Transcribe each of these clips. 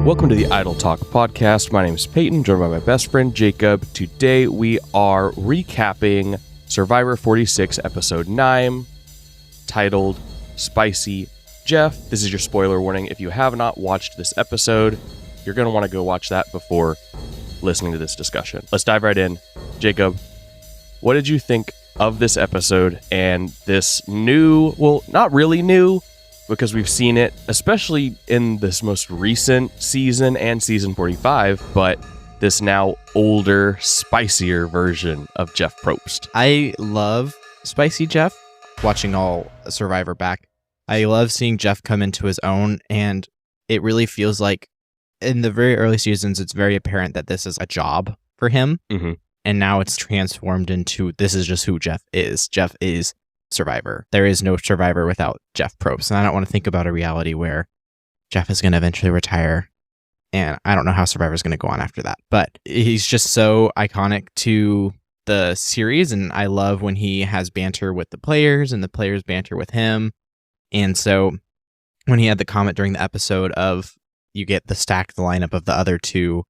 Welcome to the Idle Talk podcast. My name is Peyton, joined by my best friend Jacob. Today we are recapping Survivor 46 episode 9, titled Spicy Jeff. This is your spoiler warning. If you have not watched this episode, you're going to want to go watch that before listening to this discussion. Let's dive right in. Jacob, what did you think of this episode and this new, well, not really new, because we've seen it, especially in this most recent season and season 45, but this now older, spicier version of Jeff Probst. I love Spicy Jeff, watching all Survivor back. I love seeing Jeff come into his own, and it really feels like in the very early seasons, it's very apparent that this is a job for him, and now it's transformed into this is just who Jeff is. Jeff is Survivor. There is no Survivor without Jeff Probst, and I don't want to think about a reality where Jeff is going to eventually retire, and I don't know how Survivor is going to go on after that, but he's just so iconic to the series, and I love when he has banter with the players and the players banter with him. And so when he had the comment during the episode of you get the stacked lineup of the other two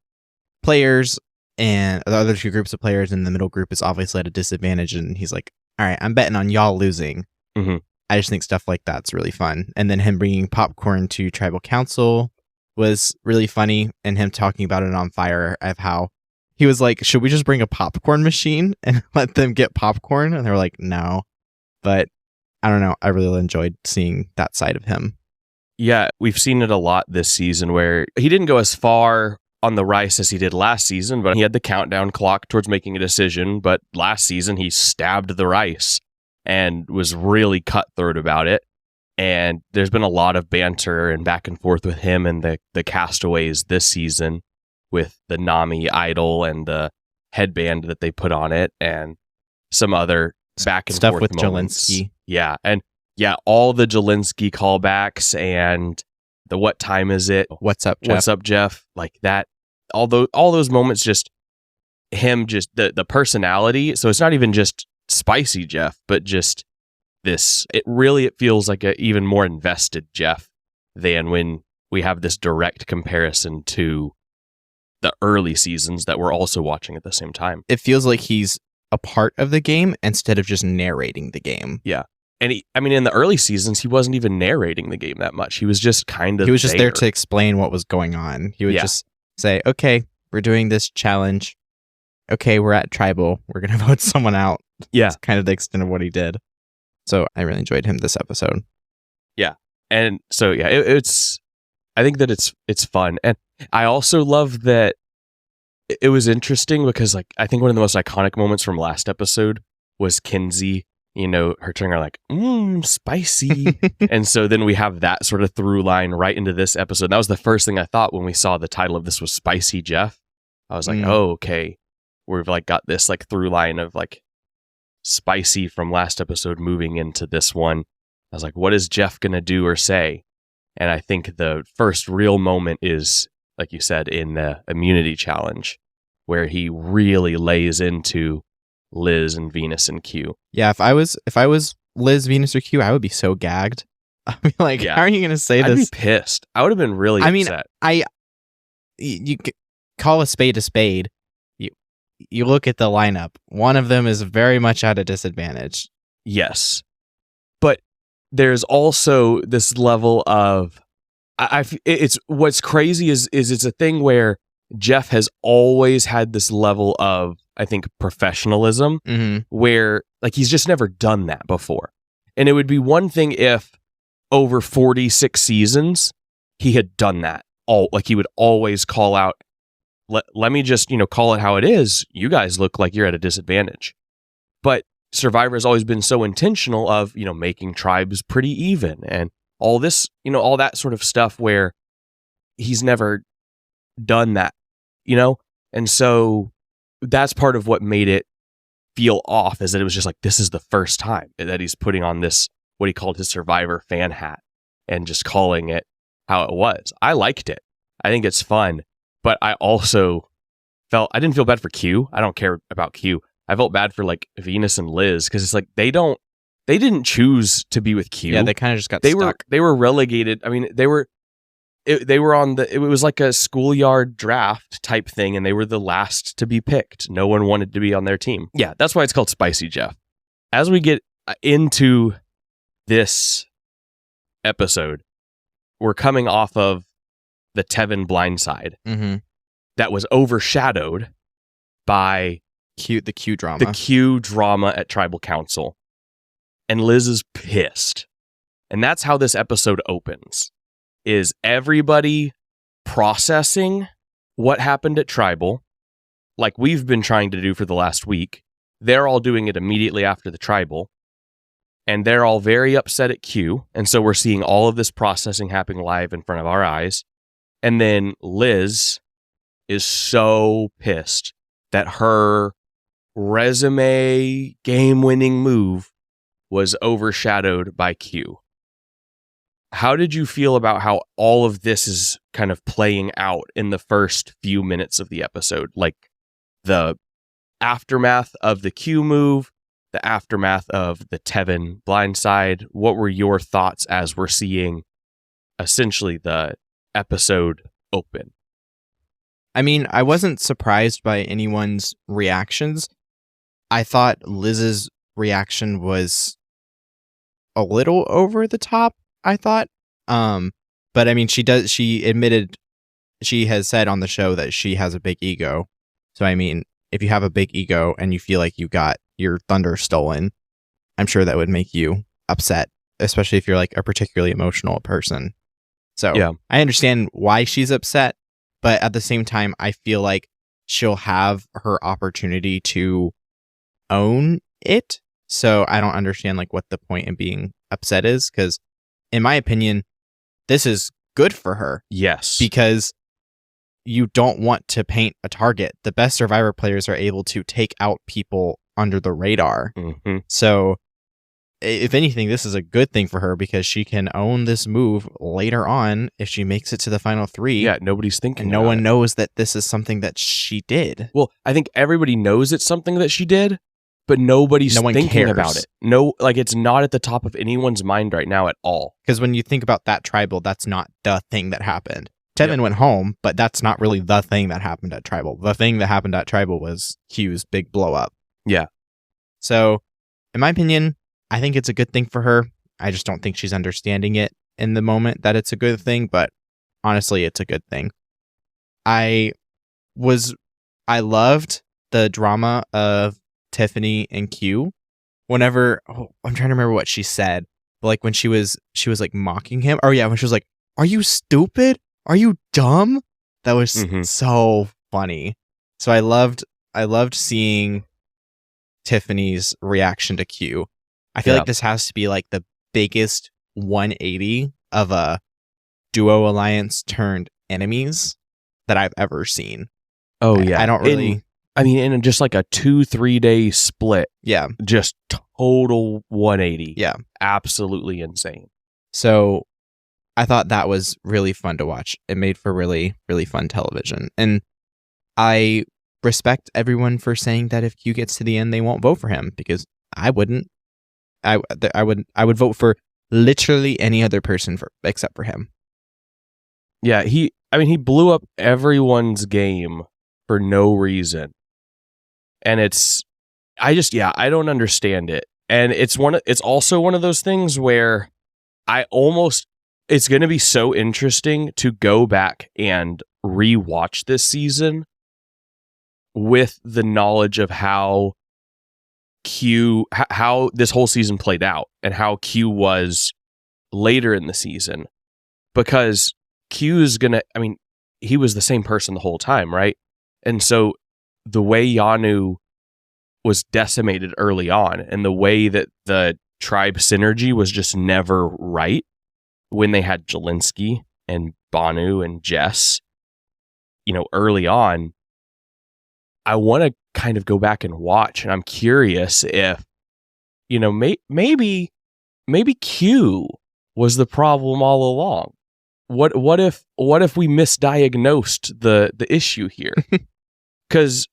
players and the other two groups of players, and the middle group is obviously at a disadvantage, and he's like, all right, I'm betting on y'all losing. I just think stuff like that's really fun. And then him bringing popcorn to tribal council was really funny, and him talking about it on fire of how he was like, should we just bring a popcorn machine and let them get popcorn? And they were like, no. But I don't know. I really enjoyed seeing that side of him. Yeah, we've seen it a lot this season where he didn't go as far on the rice as he did last season, but he had the countdown clock towards making a decision. But last season, he stabbed the rice and was really cutthroat about it. And there's been a lot of banter and back and forth with him and the castaways this season with the Nami idol and the headband that they put on it and some other back and stuff forth with moments. Jelinski. Yeah, and yeah, all the Jelinski callbacks and the what time is it? What's up, Jeff? What's up, Jeff? Like that. All those moments, just him, just the personality. So it's not even just spicy Jeff, but just this. It feels like a even more invested Jeff than when we have this direct comparison to the early seasons that we're also watching at the same time. It feels like he's a part of the game instead of just narrating the game. Yeah. And in the early seasons, he wasn't even narrating the game that much. He was just kind of He was just there to explain what was going on. He would just say, okay, we're doing this challenge. Okay, we're at tribal. We're going to vote someone out. Yeah. That's kind of the extent of what he did. So I really enjoyed him this episode. Yeah. And so, yeah, I think that it's fun. And I also love that it was interesting because, like, I think one of the most iconic moments from last episode was Kinsey, her turning around like, spicy. And so then we have that sort of through line right into this episode. And that was the first thing I thought when we saw the title of this was Spicy Jeff. I was like, oh, okay. We've like got this like through line of like spicy from last episode moving into this one. I was like, what is Jeff going to do or say? And I think the first real moment is, like you said, in the immunity challenge, where he really lays into Liz and Venus and Q. Yeah, if I was Liz, Venus, or Q, I would be so gagged. I'd be like, how are you going to say this? I'd be pissed. I would have been really upset. You call a spade a spade. You look at the lineup. One of them is very much at a disadvantage. Yes. But there's also this level of, it's what's crazy is it's a thing where Jeff has always had this level of, I think, professionalism where like he's just never done that before. And it would be one thing if over 46 seasons he had done that. Like he would always call out, let me just, call it how it is. You guys look like you're at a disadvantage. But Survivor has always been so intentional of, making tribes pretty even and all this, all that sort of stuff where he's never done that, And so that's part of what made it feel off, is that it was just like, this is the first time that he's putting on this, what he called his Survivor fan hat and just calling it how it was. I liked it. I think it's fun, but I also I didn't feel bad for Q. I don't care about Q. I felt bad for like Venus and Liz because it's like they didn't choose to be with Q. Yeah, they kind of just got stuck. They were relegated. I mean, they were on it was like a schoolyard draft type thing, and they were the last to be picked. No one wanted to be on their team. Yeah, that's why it's called Spicy Jeff. As we get into this episode, we're coming off of the Tevin blindside that was overshadowed by the Q drama. The Q drama at Tribal Council. And Liz is pissed. And that's how this episode opens. Is everybody processing what happened at Tribal, like we've been trying to do for the last week. They're all doing it immediately after the Tribal. And they're all very upset at Q. And so we're seeing all of this processing happening live in front of our eyes. And then Liz is so pissed that her resume game-winning move was overshadowed by Q. How did you feel about how all of this is kind of playing out in the first few minutes of the episode? Like the aftermath of the Q move, the aftermath of the Tevin blindside. What were your thoughts as we're seeing essentially the episode open? I mean, I wasn't surprised by anyone's reactions. I thought Liz's reaction was a little over the top, I thought. But I mean, she admitted, she has said on the show that she has a big ego. So I mean, if you have a big ego and you feel like you got your thunder stolen, I'm sure that would make you upset, especially if you're like a particularly emotional person. So yeah. I understand why she's upset, but at the same time, I feel like she'll have her opportunity to own it. So I don't understand like what the point in being upset is, because in my opinion, this is good for her. Yes. Because you don't want to paint a target. The best Survivor players are able to take out people under the radar. Mm-hmm. So if anything, this is a good thing for her because she can own this move later on if she makes it to the final three. Yeah, nobody's thinking and no one knows that this is something that she did. Well, I think everybody knows it's something that she did, but nobody's thinking about it. No, like it's not at the top of anyone's mind right now at all. Because when you think about that Tribal, that's not the thing that happened. Tevin went home, but that's not really the thing that happened at Tribal. The thing that happened at Tribal was Q's big blow up. Yeah. So, in my opinion, I think it's a good thing for her. I just don't think she's understanding it in the moment that it's a good thing, but honestly, it's a good thing. I loved the drama of Tiffany and Q. Whenever, I'm trying to remember what she said, but like when she was like mocking him. Oh yeah, when she was like, "Are you stupid? Are you dumb?" That was so funny. So I loved seeing Tiffany's reaction to Q. I feel like this has to be like the biggest 180 of a duo alliance turned enemies that I've ever seen. Oh yeah. I don't really... in just like a 2-3 day split. Yeah. Just total 180. Yeah. Absolutely insane. So I thought that was really fun to watch. It made for really, really fun television. And I respect everyone for saying that if Q gets to the end, they won't vote for him, because I wouldn't. I would vote for literally any other person except for him. Yeah, he blew up everyone's game for no reason. And I don't understand it. And it's also one of those things where it's going to be so interesting to go back and rewatch this season with the knowledge of how this whole season played out and how Q was later in the season, because Q's he was the same person the whole time, right? And so the way Yanu was decimated early on and the way that the tribe synergy was just never right when they had Jelinski and Banu and Jess, early on, I want to kind of go back and watch, and I'm curious if, maybe Q was the problem all along. What if we misdiagnosed the issue here? Because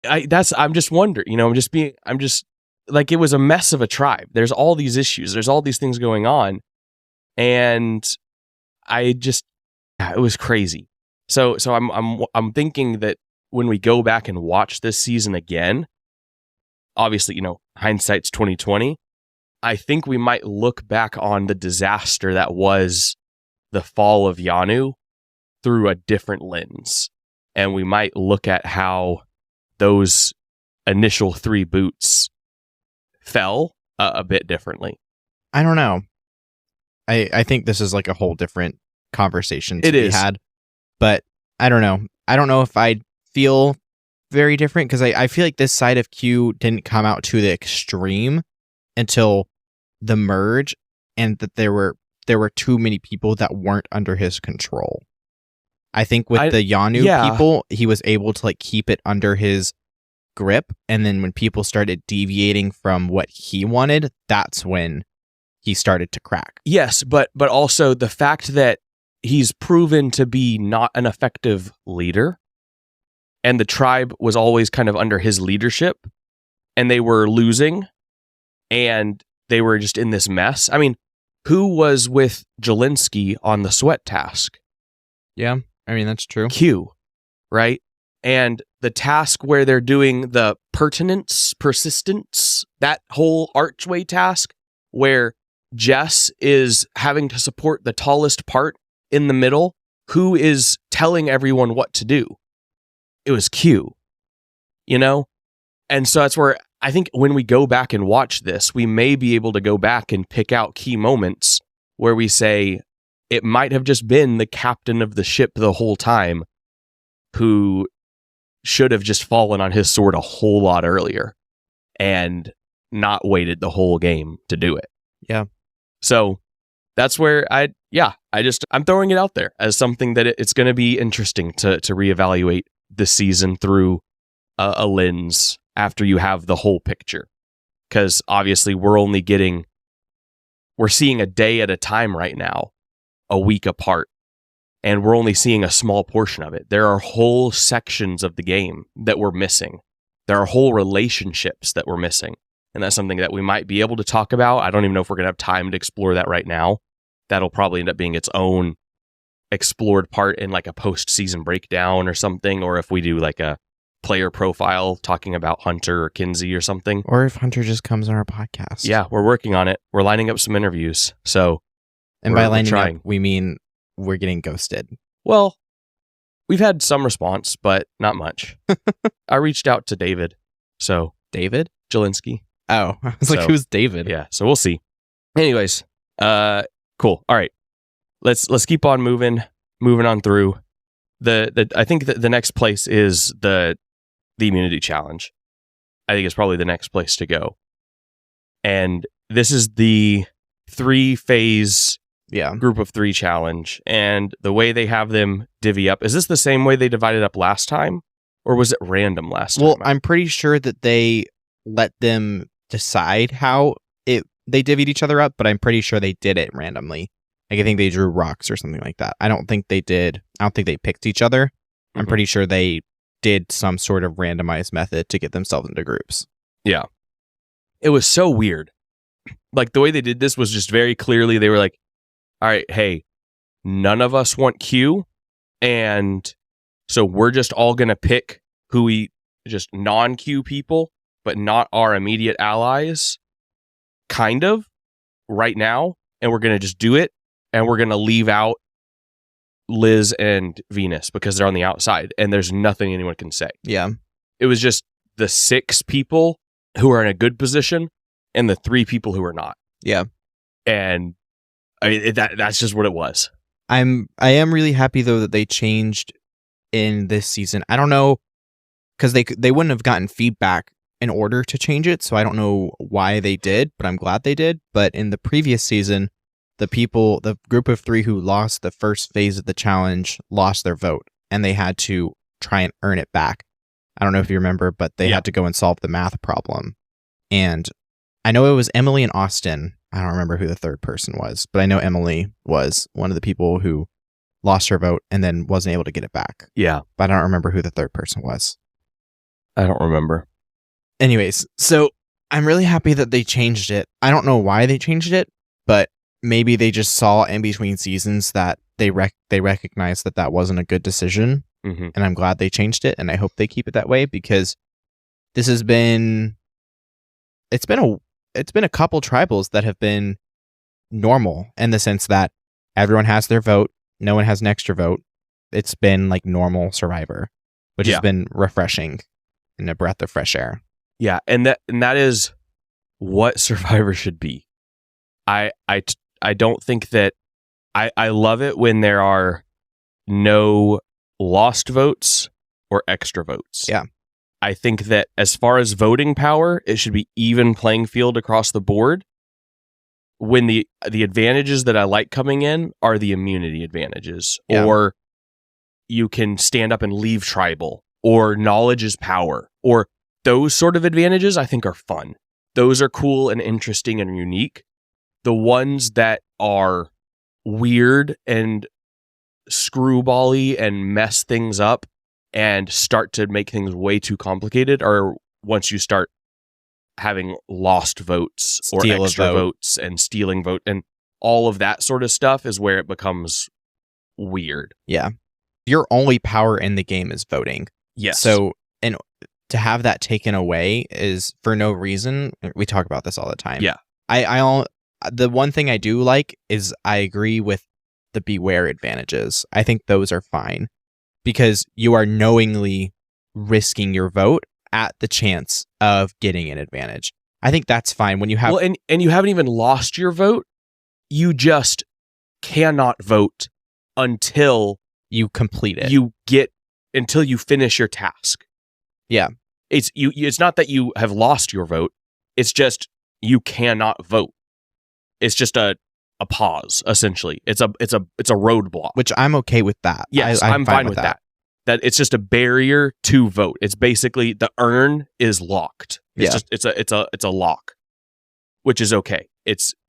I'm just wondering, I'm just like, it was a mess of a tribe. There's all these issues. There's all these things going on. And I Yeah, it was crazy. So I'm thinking that when we go back and watch this season again, obviously, hindsight's 2020. I think we might look back on the disaster that was the fall of Yanu through a different lens. And we might look at how those initial 3 boots fell a bit differently. I don't know. I think this is like a whole different conversation to be had. But I don't know. I don't know if I'd feel very different because I feel like this side of Q didn't come out to the extreme until the merge, and that there were too many people that weren't under his control. I think with the Yanu people, he was able to like keep it under his grip, and then when people started deviating from what he wanted, that's when he started to crack. Yes, but also the fact that he's proven to be not an effective leader, and the tribe was always kind of under his leadership, and they were losing, and they were just in this mess. I mean, who was with Jelinski on the sweat task? Yeah, I mean, that's true. Q, right? And the task where they're doing the persistence, that whole archway task where Jess is having to support the tallest part in the middle, who is telling everyone what to do? It was Q, And so that's where I think when we go back and watch this, we may be able to go back and pick out key moments where we say it might have just been the captain of the ship the whole time who should have just fallen on his sword a whole lot earlier and not waited the whole game to do it. Yeah. So that's where I'm throwing it out there as something that it's going to be interesting to reevaluate this season through a lens after you have the whole picture. Because obviously we're seeing a day at a time right now, a week apart, and we're only seeing a small portion of it. There are whole sections of the game that we're missing. There are whole relationships that we're missing. And that's something that we might be able to talk about. I don't even know if we're going to have time to explore that right now. That'll probably end up being its own explored part in like a post-season breakdown or something, or if we do like a player profile talking about Hunter or Kinsey or something. Or if Hunter just comes on our podcast. Yeah, we're working on it. We're lining up some interviews. So, and by lining up, we mean we're getting ghosted. Well, we've had some response, but not much. I reached out to David. So David Jelinski. Oh, I was like, who's David? Yeah, so we'll see. Anyways, cool. All right, let's keep on moving on through. I think the next place is the immunity challenge. I think it's probably the next place to go. And this is the 3-phase group of 3 challenge. And the way they have them divvy up, is this the same way they divided up last time? Or was it random last time? Well, I'm pretty sure that they let them decide how they divvied each other up, but I'm pretty sure they did it randomly. Like, I think they drew rocks or something like that. I don't think they picked each other. Mm-hmm. I'm pretty sure they did some sort of randomized method to get themselves into groups. Yeah. It was so weird. Like, the way they did this was just very clearly, they were like, all right, hey, none of us want Q, and so we're just all going to pick just non-Q people, but not our immediate allies, kind of, right now, and we're going to just do it, and we're going to leave out Liz and Venus because they're on the outside, and there's nothing anyone can say. Yeah. It was just the 6 people who are in a good position and the 3 people who are not. Yeah. And I mean, that's just what it was. I am really happy, though, that they changed in this season. I don't know, because they wouldn't have gotten feedback in order to change it, so I don't know why they did, but I'm glad they did. But in the previous season, the group of 3 who lost the first phase of the challenge lost their vote, and they had to try and earn it back. I don't know if you remember, but they had to go and solve the math problem. And I know it was Emily and Austin. I don't remember who the third person was, but I know Emily was one of the people who lost her vote and then wasn't able to get it back. Yeah. But I don't remember who the third person was. I don't remember. Anyways, so I'm really happy that they changed it. I don't know why they changed it, but maybe they just saw in between seasons that they recognized that wasn't a good decision. Mm-hmm. And I'm glad they changed it, and I hope they keep it that way, because this has been it's been a couple tribals that have been normal in the sense that everyone has their vote, no one has an extra vote. It's been like normal Survivor, which has been refreshing and a breath of fresh air. Yeah, and that is what Survivor should be. I don't think that I love it when there are no lost votes or extra votes. Yeah. I think that as far as voting power, it should be even playing field across the board. When the advantages that I like coming in are the immunity advantages, or you can stand up and leave tribal, or knowledge is power, or those sort of advantages I think are fun. Those are cool and interesting and unique. The ones that are weird and screwball-y and mess things up and start to make things way too complicated are once you start having lost votes or extra votes and stealing vote and all of that sort of stuff is where it becomes weird. Yeah. Your only power in the game is voting. Yes. So, and to have that taken away is for no reason. We talk about this all the time. Yeah. The one thing I do like is I agree with the beware advantages. I think those are fine because you are knowingly risking your vote at the chance of getting an advantage. I think that's fine when you have... Well, and you haven't even lost your vote. You just cannot vote until you complete it. Until you finish your task. Yeah. It's not that you have lost your vote. It's just you cannot vote. It's just a pause, essentially. It's a roadblock. Which I'm okay with that. Yes, I'm fine with that. That it's just a barrier to vote. It's basically the urn is locked. It's a lock, which is okay.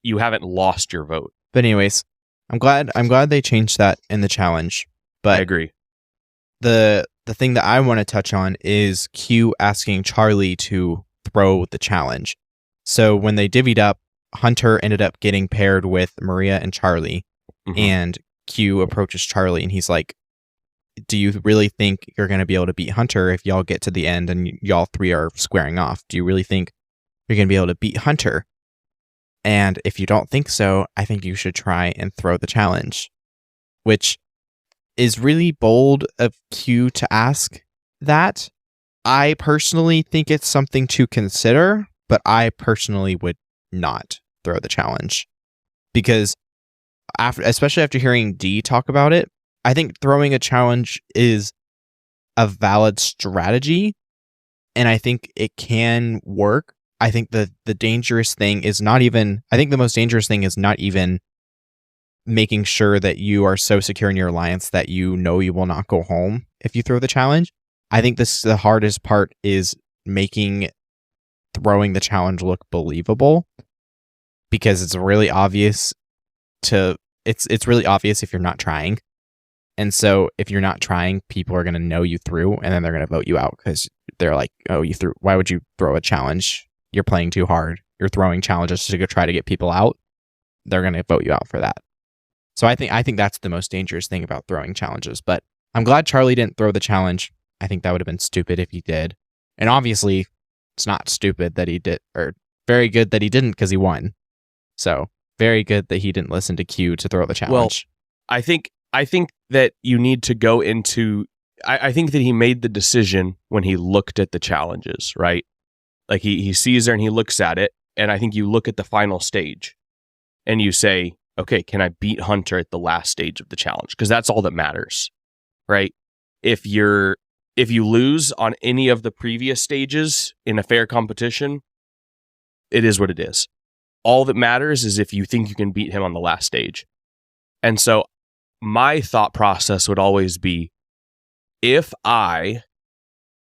You haven't lost your vote. But anyways, I'm glad they changed that in the challenge. But I agree. The thing that I want to touch on is Q asking Charlie to throw the challenge. So when they divvied up, Hunter ended up getting paired with Maria and Charlie, and Q approaches Charlie and he's like, do you really think you're going to be able to beat Hunter if y'all get to the end and y'all three are squaring off? Do you really think you're going to be able to beat Hunter? And if you don't think so, I think you should try and throw the challenge, which is really bold of Q to ask that. I personally think it's something to consider, but I personally would not throw the challenge because especially after hearing D talk about it, I think throwing a challenge is a valid strategy and I think it can work. I think the dangerous thing is not even, I think the most dangerous thing is not even making sure that you are so secure in your alliance that you know you will not go home if you throw the challenge. I think the hardest part is making throwing the challenge look believable because it's really obvious it's really obvious if you're not trying. And so if you're not trying, people are going to know you threw and then they're going to vote you out because they're like, oh, you threw. Why would you throw a challenge? You're playing too hard. You're throwing challenges to go try to get people out. They're going to vote you out for that. So I think that's the most dangerous thing about throwing challenges. But I'm glad Charlie didn't throw the challenge. I think that would have been stupid if he did. And obviously, it's not stupid that he did, or very good that he didn't because he won. So very good that he didn't listen to Q to throw the challenge. Well, I think that you need to go into... I think that he made the decision when he looked at the challenges, right? Like he sees there and he looks at it, and I think you look at the final stage and you say, okay, can I beat Hunter at the last stage of the challenge? Because that's all that matters, right? If you lose on any of the previous stages in a fair competition, it is what it is. All that matters is if you think you can beat him on the last stage. And so my thought process would always be, if I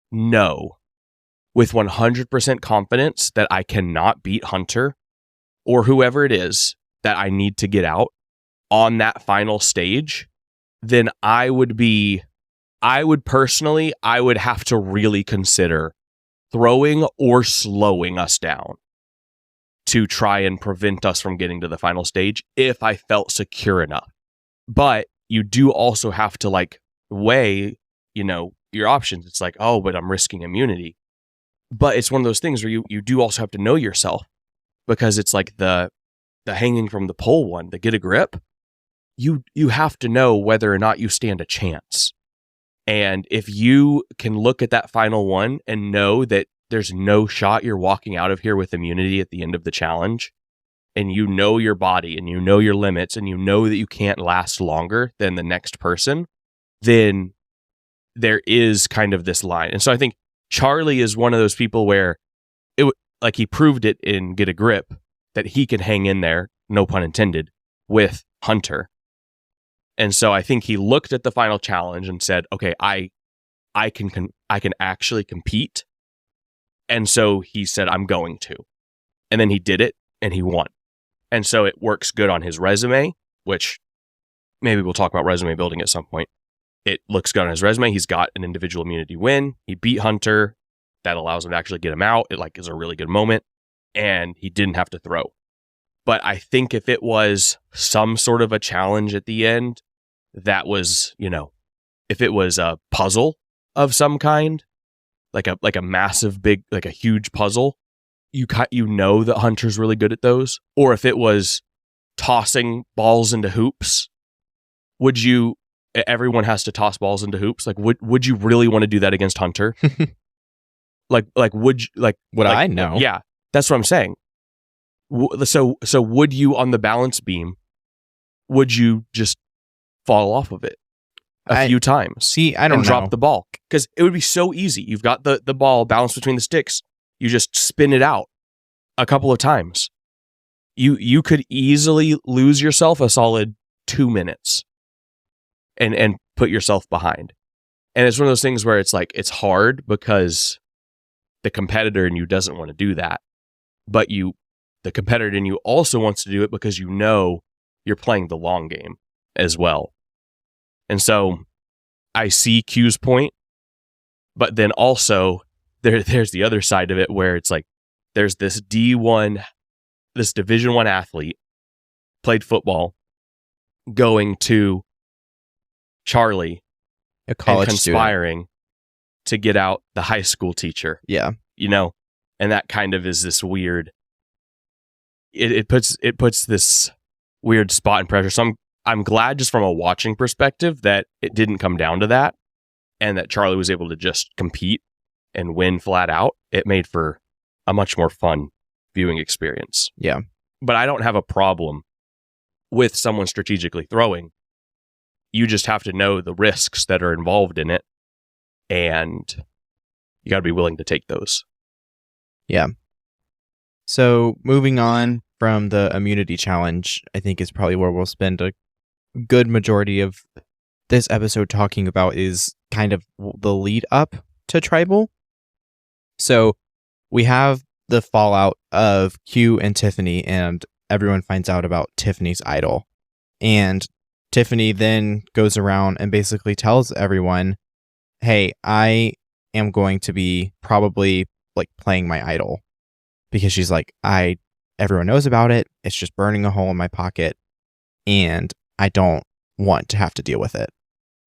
know with 100% confidence that I cannot beat Hunter or whoever it is that I need to get out on that final stage, then I would have to really consider throwing or slowing us down. to try and prevent us from getting to the final stage if I felt secure enough. But you do also have to like weigh, your options. It's like, oh, but I'm risking immunity. But it's one of those things where you do also have to know yourself, because it's like the hanging from the pole one, the get a grip. You have to know whether or not you stand a chance. And if you can look at that final one and know that there's no shot you're walking out of here with immunity at the end of the challenge, and you know your body and you know your limits and you know that you can't last longer than the next person, then there is kind of this line. And so I think Charlie is one of those people where he proved it in Get a Grip that he can hang in there, no pun intended, with Hunter. And so I think he looked at the final challenge and said, okay, I can actually compete. And so he said, I'm going to. And then he did it and he won. And so it works good on his resume, which maybe we'll talk about resume building at some point. It looks good on his resume. He's got an individual immunity win. He beat Hunter. That allows him to actually get him out. It is a really good moment. And he didn't have to throw. But I think if it was some sort of a challenge at the end, that was, if it was a puzzle of some kind, like a massive big, like a huge puzzle, you know that Hunter's really good at those. Or if it was tossing balls into hoops, everyone has to toss balls into hoops. Like, would you really want to do that against Hunter? Would I know? Yeah, that's what I'm saying. So would you, on the balance beam, would you just fall off of it a few times? See, I don't know. Drop the ball, because it would be so easy. You've got the ball balanced between the sticks. You just spin it out a couple of times. You could easily lose yourself a solid 2 minutes and put yourself behind. And it's one of those things where it's like, it's hard because the competitor in you doesn't want to do that. But the competitor in you also wants to do it because you're playing the long game as well. And so I see Q's point, but then also there's the other side of it where it's like, there's this this Division I athlete, played football, going to Charlie, a college and conspiring student, to get out the high school teacher. Yeah. And that kind of is this weird, it puts this weird spot and pressure. So I'm glad, just from a watching perspective, that it didn't come down to that, and that Charlie was able to just compete and win flat out. It made for a much more fun viewing experience. Yeah. But I don't have a problem with someone strategically throwing. You just have to know the risks that are involved in it, and you got to be willing to take those. Yeah. So moving on from the immunity challenge, I think is probably where we'll spend a good majority of this episode talking about, is kind of the lead up to Tribal. So we have the fallout of Q and Tiffany, and everyone finds out about Tiffany's idol. And Tiffany then goes around and basically tells everyone, hey, I am going to be probably playing my idol, because she's like, everyone knows about it. It's just burning a hole in my pocket, and I don't want to have to deal with it.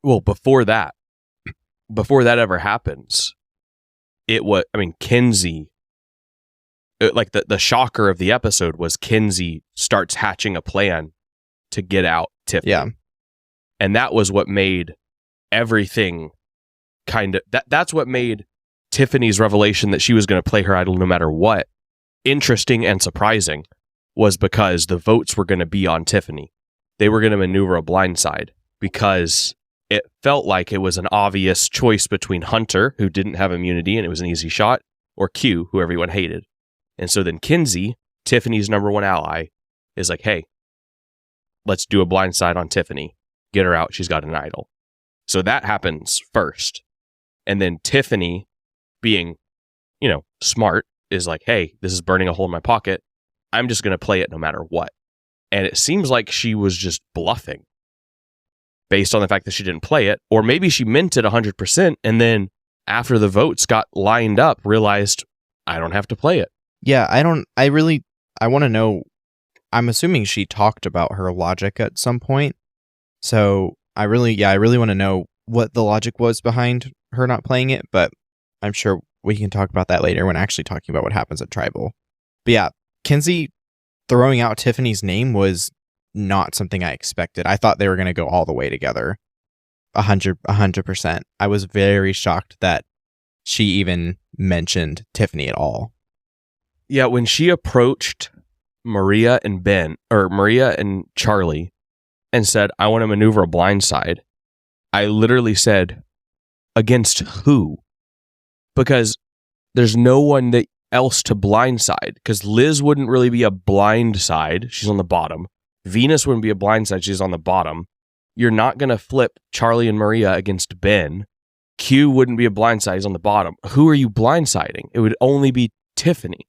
Well, before that ever happens, Kinsey, the shocker of the episode was Kinsey starts hatching a plan to get out Tiffany. Yeah. And that was what made everything that's what made Tiffany's revelation that she was going to play her idol no matter what interesting and surprising, was because the votes were going to be on Tiffany. They were going to maneuver a blindside, because it felt like it was an obvious choice between Hunter, who didn't have immunity and it was an easy shot, or Q, who everyone hated. And so then Kinsey, Tiffany's number one ally, is like, hey, let's do a blindside on Tiffany. Get her out. She's got an idol. So that happens first. And then Tiffany, being, smart, is like, hey, this is burning a hole in my pocket. I'm just going to play it no matter what. And it seems like she was just bluffing based on the fact that she didn't play it. Or maybe she meant it 100%. And then after the votes got lined up, realized, I don't have to play it. Yeah, I I want to know, I'm assuming she talked about her logic at some point. So I really want to know what the logic was behind her not playing it, but I'm sure we can talk about that later when actually talking about what happens at Tribal. But yeah, Kinsey throwing out Tiffany's name was not something I expected. I thought they were going to go all the way together. 100%. I was very shocked that she even mentioned Tiffany at all. Yeah, when she approached Maria and Charlie and said, I want to maneuver a blindside, I literally said, against who? Because there's no one else to blindside, because Liz wouldn't really be a blindside. She's on the bottom. Venus wouldn't be a blindside. She's on the bottom. You're not going to flip Charlie and Maria against Ben. Q wouldn't be a blindside. He's on the bottom. Who are you blindsiding? It would only be Tiffany.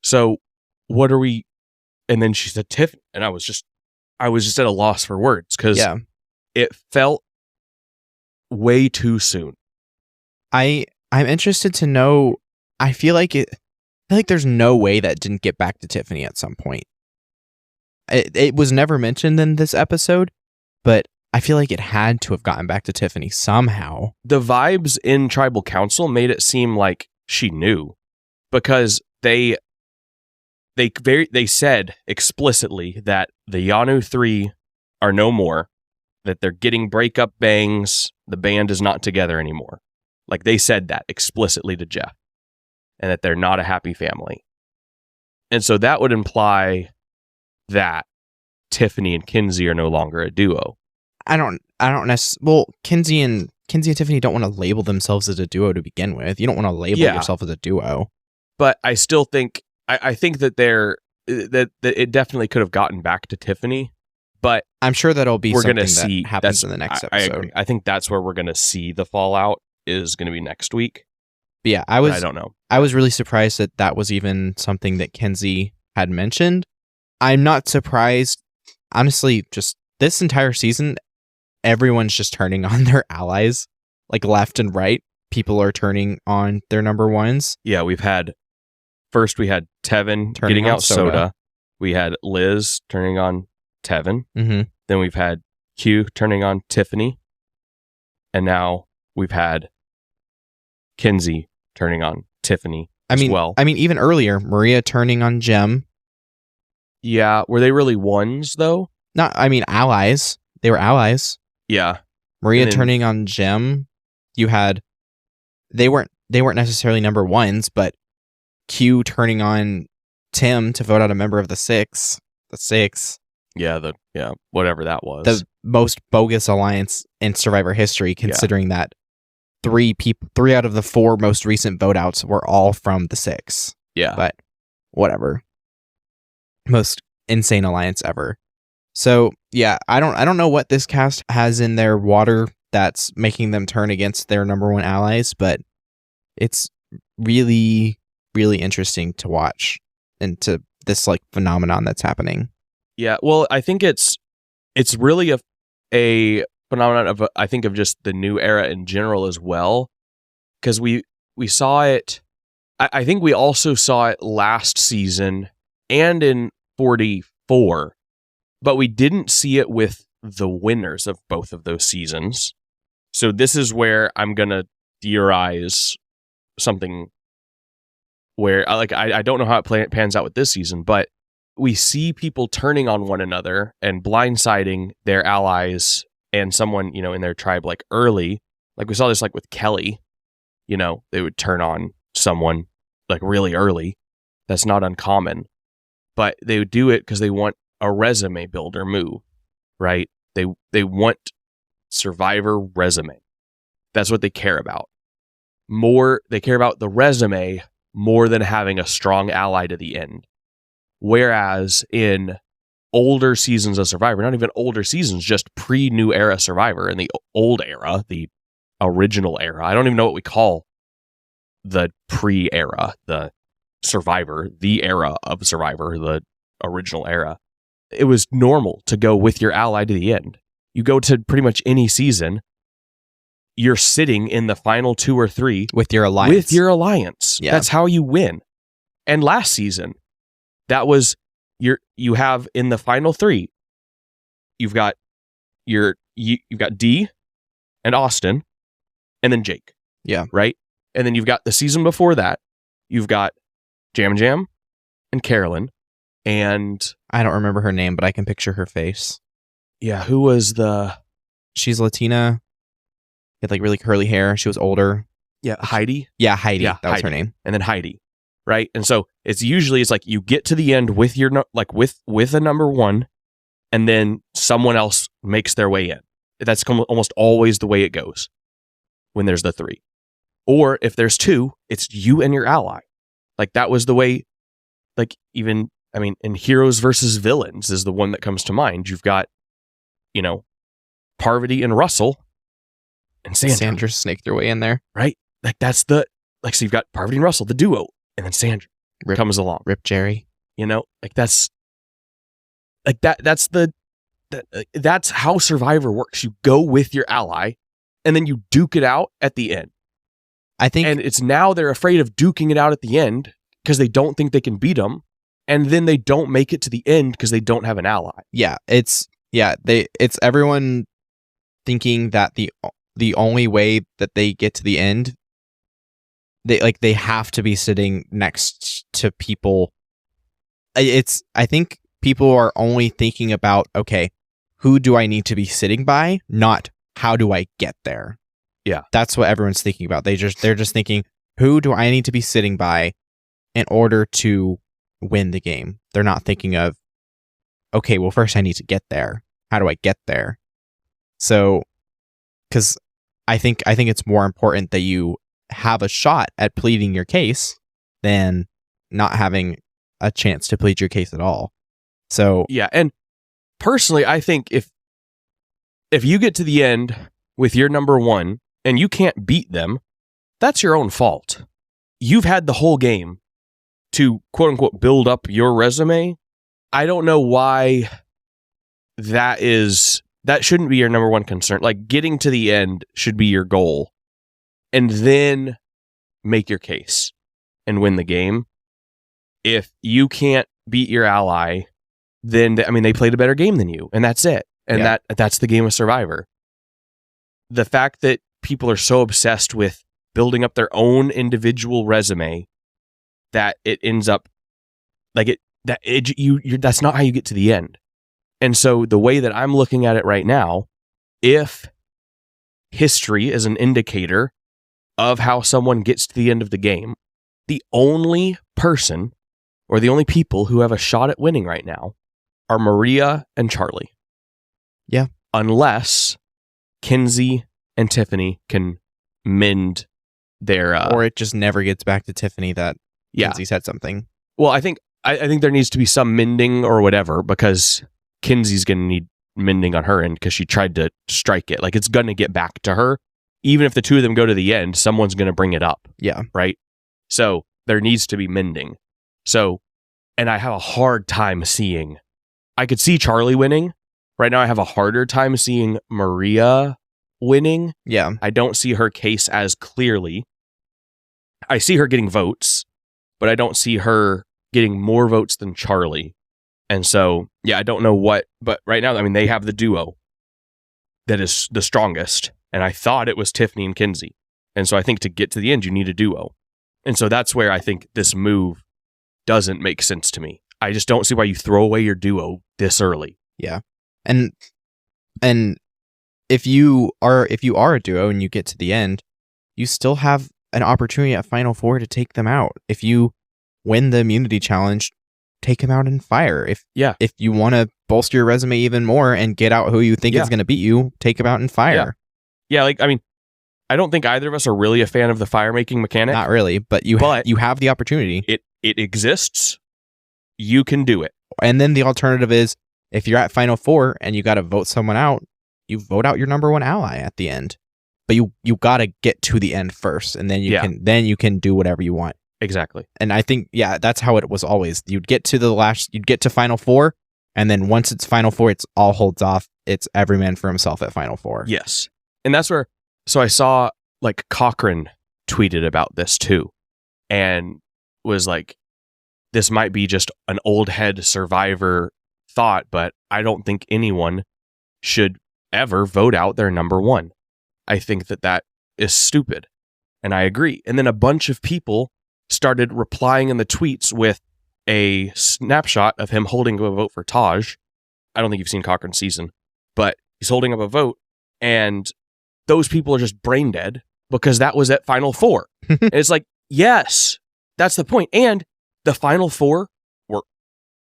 So what are we? And then she said Tiffany, and I was just at a loss for words, because it felt way too soon. I'm interested to know. I feel like there's no way that didn't get back to Tiffany at some point. It was never mentioned in this episode, but I feel like it had to have gotten back to Tiffany somehow. The vibes in Tribal Council made it seem like she knew, because they said explicitly that the Yanu 3 are no more, that they're getting breakup bangs, the band is not together anymore. Like, they said that explicitly to Jeff, and that they're not a happy family. And so that would imply that Tiffany and Kinsey are no longer a duo. I don't necessarily. Well, Kinsey and Tiffany don't want to label themselves as a duo to begin with. You don't want to label yourself as a duo. But I still think I think that that it definitely could have gotten back to Tiffany. But I'm sure that'll be something that happens in the next episode. I think that's where we're going to see the fallout, is going to be next week. But yeah, I don't know. I was really surprised that was even something that Kinsey had mentioned. I'm not surprised. Honestly, just this entire season, everyone's just turning on their allies, like left and right. People are turning on their number ones. Yeah, we had Tevin getting out Soda. We had Liz turning on Tevin. Mm-hmm. Then we've had Q turning on Tiffany. And now we've had Kinsey turning on Tiffany as well. I mean, even earlier, Maria turning on Jem. Yeah, were they really ones, though? Allies. They were allies. Yeah. Maria turning on Jem. You had... They weren't necessarily number ones, but Q turning on Tim to vote out a member of the Six. The Six. Yeah, whatever that was. The most bogus alliance in Survivor history, considering that 3 out of the 4 most recent vote outs were all from the Six. Yeah. But whatever. Most insane alliance ever. So yeah, I don't know what this cast has in their water that's making them turn against their number one allies, but it's really, really interesting to watch into this like phenomenon that's happening. Yeah, well, I think it's really a phenomenon of just the new era in general as well, because we saw it. I think we also saw it last season and in 44, but we didn't see it with the winners of both of those seasons. So this is where I'm gonna theorize something where I don't know how it pans out with this season, but we see people turning on one another and blindsiding their allies and someone, in their tribe like early. Like we saw this like with Kelly, they would turn on someone like really early. That's not uncommon. But they would do it because they want a resume builder move, right? They want Survivor resume. That's what they care about. They care about the resume more than having a strong ally to the end. Whereas in older seasons of Survivor, not even older seasons, just pre-New Era Survivor, in the old era, the original era, I don't even know what we call the pre-era, the Survivor, the era of Survivor, the original era. It was normal to go with your ally to the end. You go to pretty much any season, you're sitting in the final 2 or 3 with your alliance. Yeah. That's how you win. And last season, that was you have in the final 3, you've got you've got D and Austin and then Jake. Yeah. Right? And then you've got the season before that, you've got Jam Jam and Carolyn and I don't remember her name, but I can picture her face. yeah, who was the She's Latina. Had like really curly hair. She was older. yeah, Heidi? Yeah, Heidi. Yeah, that was her Heidi. name. And then Heidi. Right? And so it's like you get to the end with your with a number 1 and then someone else makes their way in. That's almost always the way it goes when there's the 3. Or if there's 2, it's you and your ally. Like that was the way, like even, I mean, in Heroes versus Villains is the one that comes to mind. You've got, Parvati and Russell and Sandra. Sandra snaked their way in there. Right? Like that's so you've got Parvati and Russell, the duo, and then Sandra comes along. Rip Jerry. That's how Survivor works. You go with your ally and then you duke it out at the end. I think, and it's now they're afraid of duking it out at the end because they don't think they can beat them, and then they don't make it to the end because they don't have an ally. Yeah, it's everyone thinking that the only way that they get to the end, they have to be sitting next to people. I think people are only thinking about, okay, who do I need to be sitting by, not how do I get there. Yeah. That's what everyone's thinking about. They're just thinking, who do I need to be sitting by in order to win the game? They're not thinking of, okay, well, first I need to get there. How do I get there? So, because I think it's more important that you have a shot at pleading your case than not having a chance to plead your case at all. So yeah, and personally, I think if you get to the end with your number 1 and you can't beat them, that's your own fault. You've had the whole game to quote unquote build up your resume. I don't know why that shouldn't be your number 1 concern. Like getting to the end should be your goal, and then make your case and win the game. If you can't beat your ally, then they played a better game than you, and that's it. And that's the game of Survivor. The fact that people are so obsessed with building up their own individual resume that it ends up like that's not how you get to the end. And so the way that I'm looking at it right now, if history is an indicator of how someone gets to the end of the game, the only person or the only people who have a shot at winning right now are Maria and Charlie. Yeah. Unless Kinsey and Tiffany can mend their... or it just never gets back to Tiffany that Kinsey said something. Well, I think there needs to be some mending or whatever, because Kinsey's going to need mending on her end because she tried to strike it. Like, it's going to get back to her. Even if the two of them go to the end, someone's going to bring it up. Yeah. Right? So there needs to be mending. So, and I have a hard time seeing... I could see Charlie winning. Right now I have a harder time seeing Maria winning. Yeah. I don't see her case as clearly. I see her getting votes, but I don't see her getting more votes than Charlie. And so, yeah, I don't know what, but right now, they have the duo that is the strongest. And I thought it was Tiffany and Kinsey. And so I think to get to the end, you need a duo. And so that's where I think this move doesn't make sense to me. I just don't see why you throw away your duo this early. Yeah. And if you are a duo and you get to the end, you still have an opportunity at Final Four to take them out. If you win the immunity challenge, take them out in fire. If you want to bolster your resume even more and get out who you think is going to beat you, take them out in fire. Yeah, I don't think either of us are really a fan of the fire making mechanic. Not really, but you have the opportunity. It exists. You can do it. And then the alternative is, if you're at Final Four and you got to vote someone out, you vote out your number one ally at the end. But you got to get to the end first, and then you can do whatever you want. Exactly. And I think that's how it was always. You'd get to Final Four, and then once it's Final Four, it's all holds off. It's every man for himself at Final Four. Yes. And that's where, so I saw Cochran tweeted about this too, and was like, this might be just an old head Survivor thought, but I don't think anyone should ever vote out their number one. I think that is stupid. And I agree. And then a bunch of people started replying in the tweets with a snapshot of him holding a vote for Taj. I don't think you've seen Cochran's season, but he's holding up a vote. And those people are just brain dead because that was at Final Four. And it's like, yes, that's the point. And the Final Four were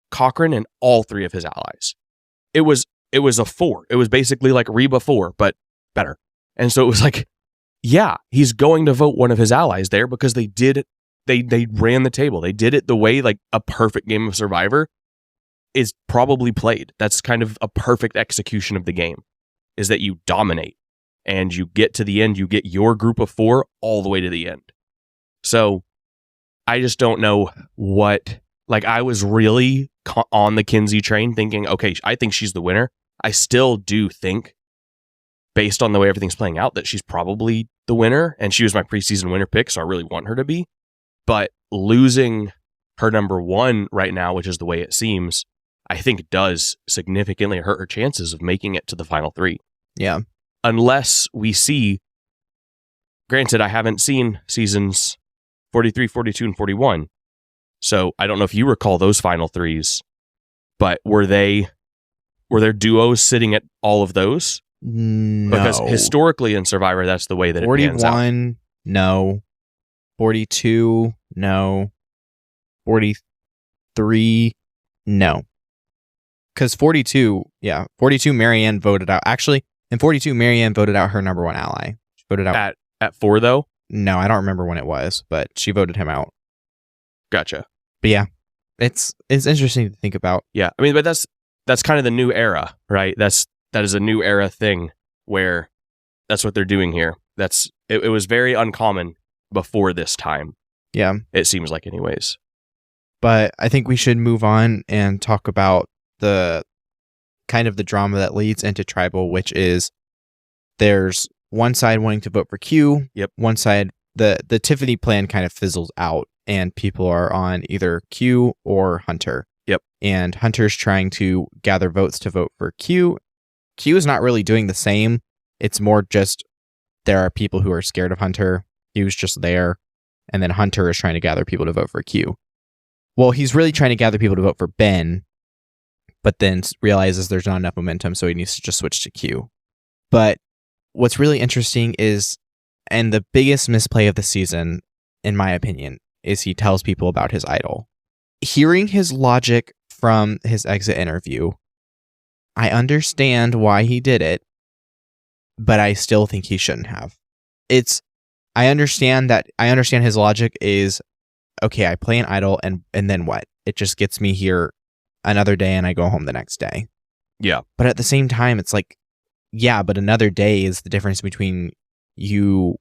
Cochran and all three of his allies. It was a 4. It was basically like Reba 4, but better. And so it was like, yeah, he's going to vote one of his allies there because they ran the table. They did it the way like a perfect game of Survivor is probably played. That's kind of a perfect execution of the game, is that you dominate and you get to the end, you get your group of 4 all the way to the end. So I just don't know what, like I was really on the Kinsey train thinking, okay, I think she's the winner. I still do think, based on the way everything's playing out, that she's probably the winner, and she was my preseason winner pick, so I really want her to be. But losing her number one right now, which is the way it seems, I think does significantly hurt her chances of making it to the final 3. Yeah. Unless we see, granted, I haven't seen seasons 43, 42, and 41, so I don't know if you recall those final 3s, but were there duos sitting at all of those? No. Because historically in Survivor, that's the way that it pans out. 41, no. 42, no. 43, no. Because 42, Marianne voted out. Actually, in 42, Marianne voted out her number one ally. She voted out. At 4, though? No, I don't remember when it was, but she voted him out. Gotcha. But yeah, it's interesting to think about. Yeah, I mean, but that's kind of the new era, right? That is a new era thing where that's what they're doing here. It was very uncommon before this time. Yeah. It seems like anyways. But I think we should move on and talk about the kind of the drama that leads into Tribal, which is there's one side wanting to vote for Q. Yep. One side, the Tiffany plan kind of fizzles out and people are on either Q or Hunter. Yep. And Hunter's trying to gather votes to vote for Q. Q is not really doing the same. It's more just there are people who are scared of Hunter. He was just there. And then Hunter is trying to gather people to vote for Q. Well, he's really trying to gather people to vote for Ben, but then realizes there's not enough momentum, so he needs to just switch to Q. But what's really interesting is, and the biggest misplay of the season, in my opinion, is he tells people about his idol. Hearing his logic from his exit interview, I understand why he did it, but I still think he shouldn't have. I understand his logic is, okay, I play an idol and then what? It just gets me here another day and I go home the next day. Yeah. But at the same time, it's like, yeah, but another day is the difference between you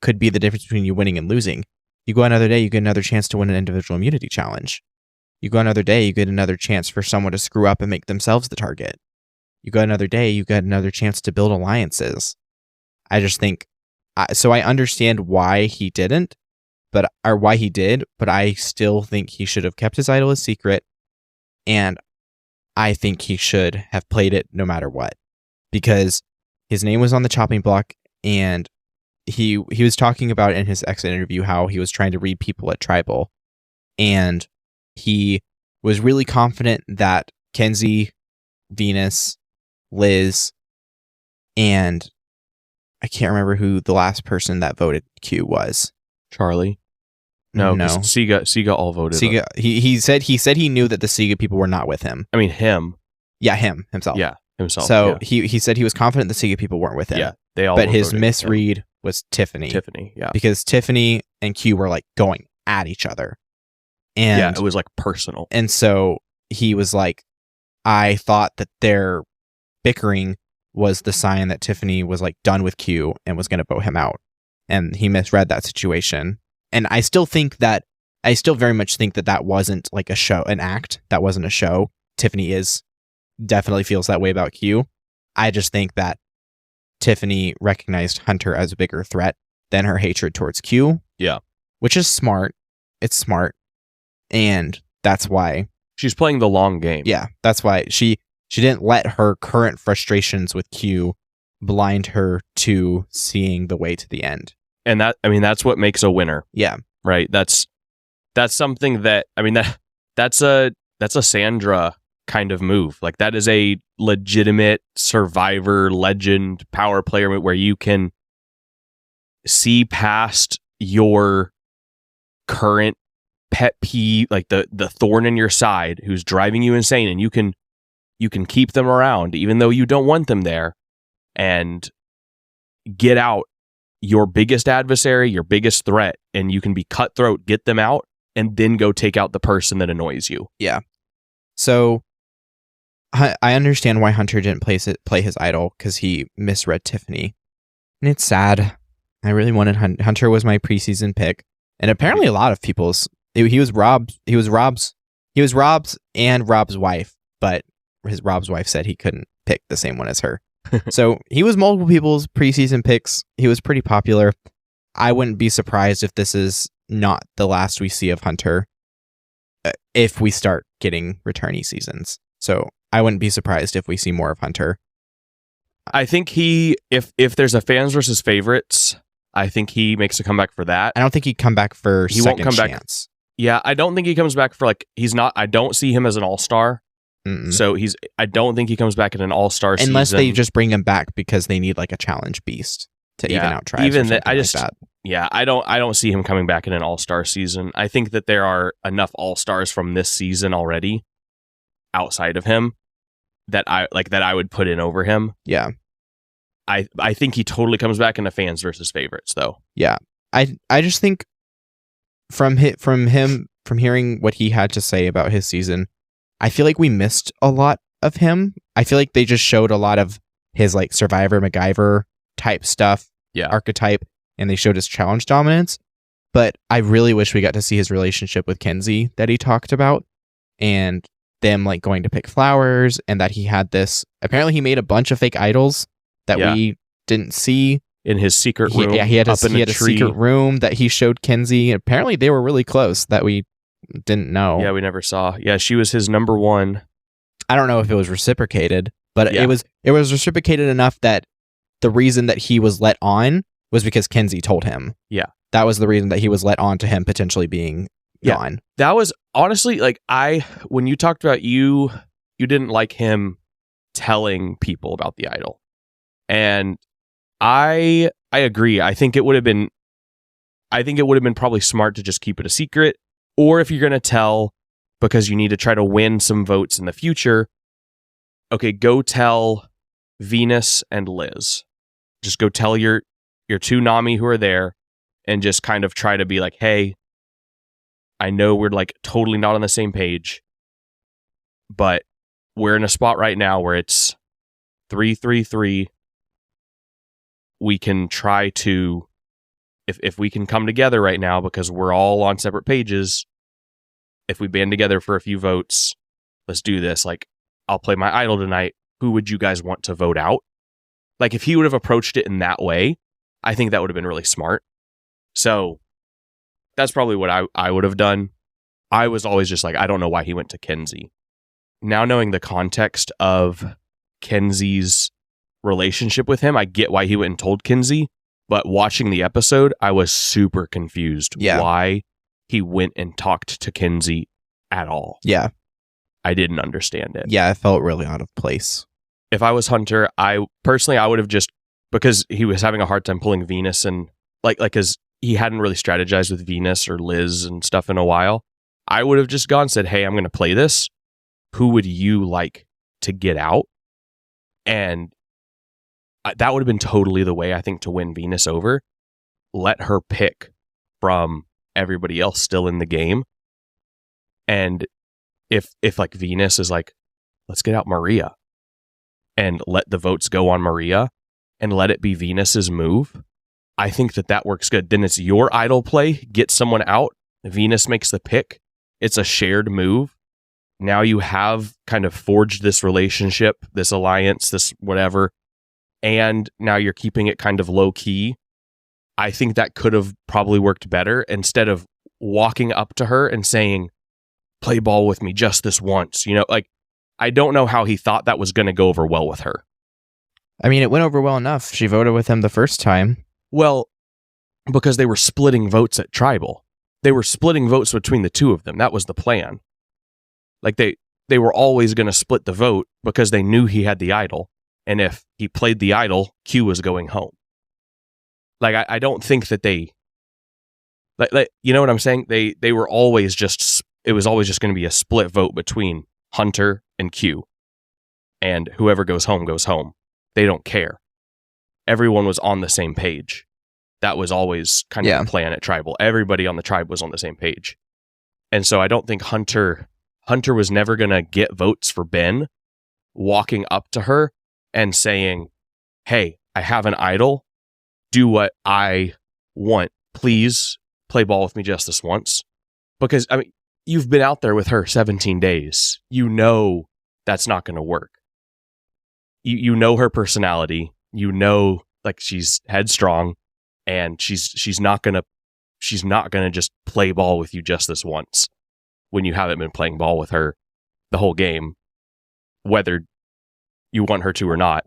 winning and losing. You go another day, you get another chance to win an individual immunity challenge. You go another day, you get another chance for someone to screw up and make themselves the target. You go another day, you get another chance to build alliances. I just think, so I understand why he didn't, but I still think he should have kept his idol a secret, and I think he should have played it no matter what, because his name was on the chopping block, and he was talking about in his exit interview how he was trying to read people at Tribal, and he was really confident that Kenzie, Venus, Liz, and I can't remember who the last person that voted Q was. Charlie. No. Siga all voted. Siga, he said he knew that the Siga people were not with him. I mean him. Yeah, himself. Yeah, himself. So yeah. he said he was confident the Siga people weren't with him. Yeah, they all. But his misread was Tiffany. Yeah. Because Tiffany and Q were like going at each other. And yeah, it was like personal. And so he was like, I thought that their bickering was the sign that Tiffany was like done with Q and was going to vote him out. And he misread that situation. And I still very much think that wasn't like a show, an act. That wasn't a show. Tiffany definitely feels that way about Q. I just think that Tiffany recognized Hunter as a bigger threat than her hatred towards Q. Yeah. Which is smart. It's smart. And that's why She's playing the long game. Yeah, that's why she didn't let her current frustrations with Q blind her to seeing the way to the end. And that's what makes a winner. Yeah. Right? That's something that that's a Sandra kind of move. Like, that is a legitimate Survivor legend power player move where you can see past your current pet peeve, like the thorn in your side who's driving you insane, and you can keep them around even though you don't want them there, and get out your biggest adversary, your biggest threat, and you can be cutthroat, get them out, and then go take out the person that annoys you. Yeah. So I understand why Hunter didn't play his idol, because he misread Tiffany. And it's sad. I really wanted Hunter was my preseason pick. And apparently a lot of people's. He was Rob's and Rob's wife, but Rob's wife said he couldn't pick the same one as her. So he was multiple people's preseason picks. He was pretty popular. I wouldn't be surprised if this is not the last we see of Hunter if we start getting returnee seasons. So I wouldn't be surprised if we see more of Hunter. I think if there's a fans versus favorites, I think he makes a comeback for that. I don't think he'd come back for he second won't come chance. Back. Yeah, I don't think he comes back for he's not. I don't see him as an all-star. Mm-mm. So I don't think he comes back in an all-star season. Unless they just bring him back because they need a challenge beast to even out tribes. Even that, I don't see him coming back in an all-star season. I think that there are enough all-stars from this season already outside of him that I would put in over him. Yeah. I think he totally comes back into fans versus favorites though. Yeah. I just think from hearing what he had to say about his season, I feel like we missed a lot of him. I feel like they just showed a lot of his Survivor MacGyver type stuff, archetype, and they showed his challenge dominance. But I really wish we got to see his relationship with Kenzie that he talked about, and them going to pick flowers, and that he had this. Apparently, he made a bunch of fake idols that we didn't see in his secret room. He had a secret room that he showed Kenzie. Apparently, they were really close that we didn't know. Yeah, we never saw. Yeah, she was his number one. I don't know if it was reciprocated, but it was reciprocated enough that the reason that he was let on was because Kenzie told him. Yeah. That was the reason that he was let on to him potentially being gone. That was honestly when you talked about you didn't like him telling people about the idol. And I agree. I think it would have been probably smart to just keep it a secret. Or if you're going to tell because you need to try to win some votes in the future, okay, go tell Venus and Liz. Just go tell your two Nami who are there and just kind of try to be like, hey, I know we're totally not on the same page, but we're in a spot right now where it's 3-3-3. We can try to, if we can come together right now because we're all on separate pages, if we band together for a few votes, let's do this. I'll play my idol tonight. Who would you guys want to vote out? If he would have approached it in that way, I think that would have been really smart. So that's probably what I would have done. I was always just I don't know why he went to Kenzie. Now knowing the context of Kenzie's relationship with him, I get why he went and told Kenzie, but watching the episode, I was super confused why he went and talked to Kenzie at all. Yeah. I didn't understand it. Yeah, it felt really out of place. If I was Hunter, I would have just, because he was having a hard time pulling Venus and because he hadn't really strategized with Venus or Liz and stuff in a while, I would have just gone and said, hey, I'm going to play this. Who would you like to get out? And that would have been totally the way, I think, to win Venus over. Let her pick from everybody else still in the game. And if Venus is let's get out Maria and let the votes go on Maria and let it be Venus's move, I think that works good. Then it's your idol play, get someone out. Venus makes the pick. It's a shared move. Now you have kind of forged this relationship, this alliance, this whatever, and now you're keeping it kind of low key. I think that could have probably worked better instead of walking up to her and saying, play ball with me just this once. Like, I don't know how he thought that was going to go over well with her. I mean, it went over well enough. She voted with him the first time. Well, because they were splitting votes at Tribal. They were splitting votes between the two of them. That was the plan. Like, they were always going to split the vote because they knew he had the idol. And if he played the idol, Q was going home. Like, I don't think that they... Like, you know what I'm saying? They were always just... It was always just going to be a split vote between Hunter and Q. And whoever goes home goes home. They don't care. Everyone was on the same page. That was always kind of the plan at Tribal. Everybody on the tribe was on the same page. And so I don't think Hunter was never going to get votes for Ben walking up to her and saying, hey, I have an idol. Do what I want. Please play ball with me just this once. Because, I mean, you've been out there with her 17 days. You know that's not going to work. You know her personality. You know, like, she's headstrong, and she's not gonna just play ball with you just this once when you haven't been playing ball with her the whole game, whether you want her to or not.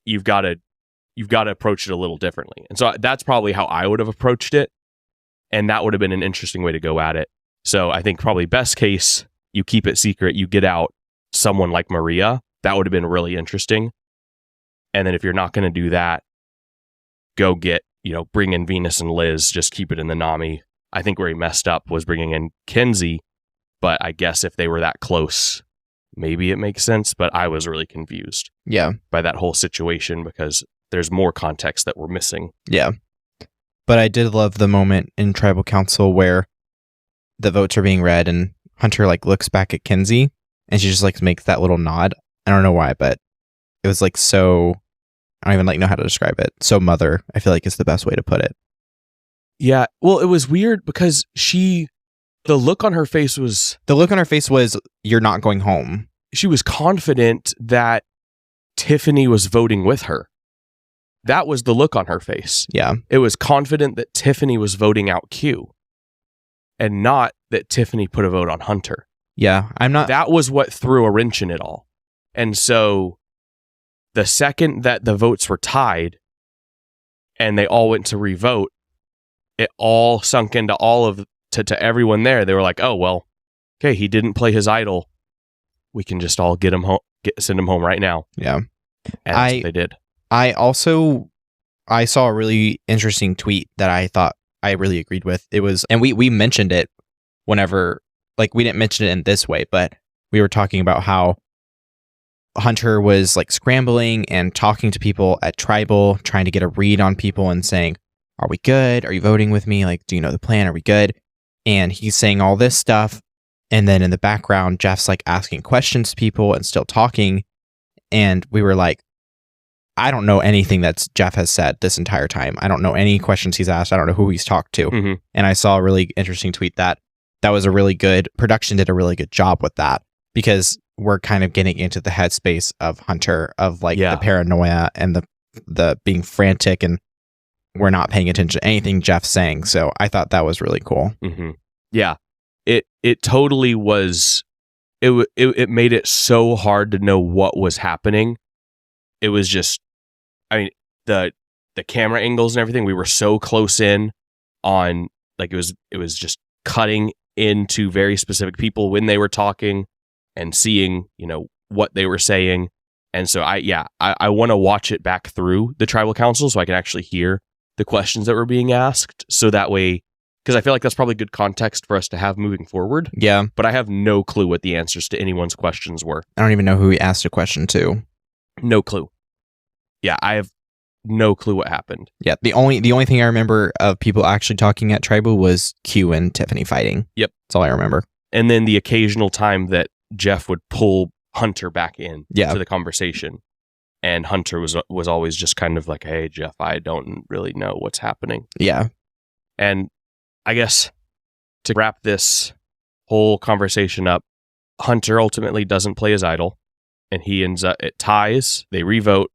You've got to approach it a little differently. And so that's probably how I would have approached it, and that would have been an interesting way to go at it. So I think probably best case, you keep it secret, you get out someone like Maria. That would have been really interesting. And then if you're not going to do that, go get, bring in Venus and Liz, just keep it in the Nami. I think where he messed up was bringing in Kenzie, but I guess if they were that close, maybe it makes sense, but I was really confused by that whole situation because there's more context that we're missing. Yeah. But I did love the moment in Tribal Council where the votes are being read and Hunter looks back at Kenzie and she just makes that little nod. I don't know why, but it was so, I don't even know how to describe it. So mother, I feel like is the best way to put it. Yeah. Well, it was weird because the look on her face was, you're not going home. She was confident that Tiffany was voting with her. That was the look on her face. Yeah. It was confident that Tiffany was voting out Q and not that Tiffany put a vote on Hunter. Yeah. That was what threw a wrench in it all. And so the second that the votes were tied and they all went to revote, it all sunk into to everyone there. They were like, oh, well, okay, he didn't play his idol. We can just all get him home, send him home right now. Yeah. And that's what they did. I saw a really interesting tweet that I thought I really agreed with. It was, and we mentioned it whenever, we didn't mention it in this way, but we were talking about how Hunter was scrambling and talking to people at Tribal, trying to get a read on people and saying, are we good? Are you voting with me? Do you know the plan? Are we good? And he's saying all this stuff. And then in the background, Jeff's asking questions to people and still talking. And we were I don't know anything that Jeff has said this entire time. I don't know any questions he's asked. I don't know who he's talked to. Mm-hmm. And I saw a really interesting tweet that was a really good, production did a really good job with that because we're kind of getting into the headspace of Hunter, of the paranoia and the being frantic, and we're not paying attention to anything Jeff's saying. So I thought that was really cool. Mm-hmm. Yeah, it totally was. It made it so hard to know what was happening. It was just, I mean, the camera angles and everything. We were so close in on it was just cutting into very specific people when they were talking and seeing, what they were saying. And so I want to watch it back through the Tribal Council so I can actually hear the questions that were being asked. So that way, because I feel like that's probably good context for us to have moving forward. Yeah. But I have no clue what the answers to anyone's questions were. I don't even know who he asked a question to. No clue. Yeah, I have no clue what happened. Yeah, the only thing I remember of people actually talking at Tribal was Q and Tiffany fighting. Yep. That's all I remember. And then the occasional time that Jeff would pull Hunter back in to the conversation. And Hunter was always just kind of hey, Jeff, I don't really know what's happening. Yeah. And I guess to wrap this whole conversation up, Hunter ultimately doesn't play his idol. And he ends up, it ties, they revote,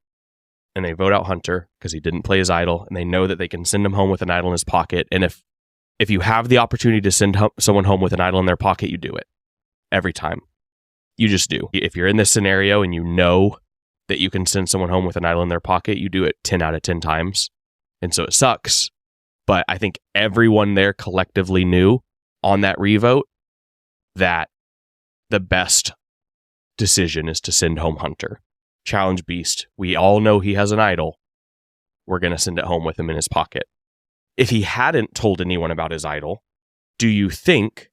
and they vote out Hunter because he didn't play his idol. And they know that they can send him home with an idol in his pocket. And if you have the opportunity to send someone home with an idol in their pocket, you do it. every time. You just do. If you're in this scenario and you know that you can send someone home with an idol in their pocket, you do it 10 out of 10 times. And so it sucks. But I think everyone there collectively knew on that revote that the best decision is to send home Hunter. Challenge Beast. We all know he has an idol. We're going to send it home with him in his pocket. If he hadn't told anyone about his idol, do you think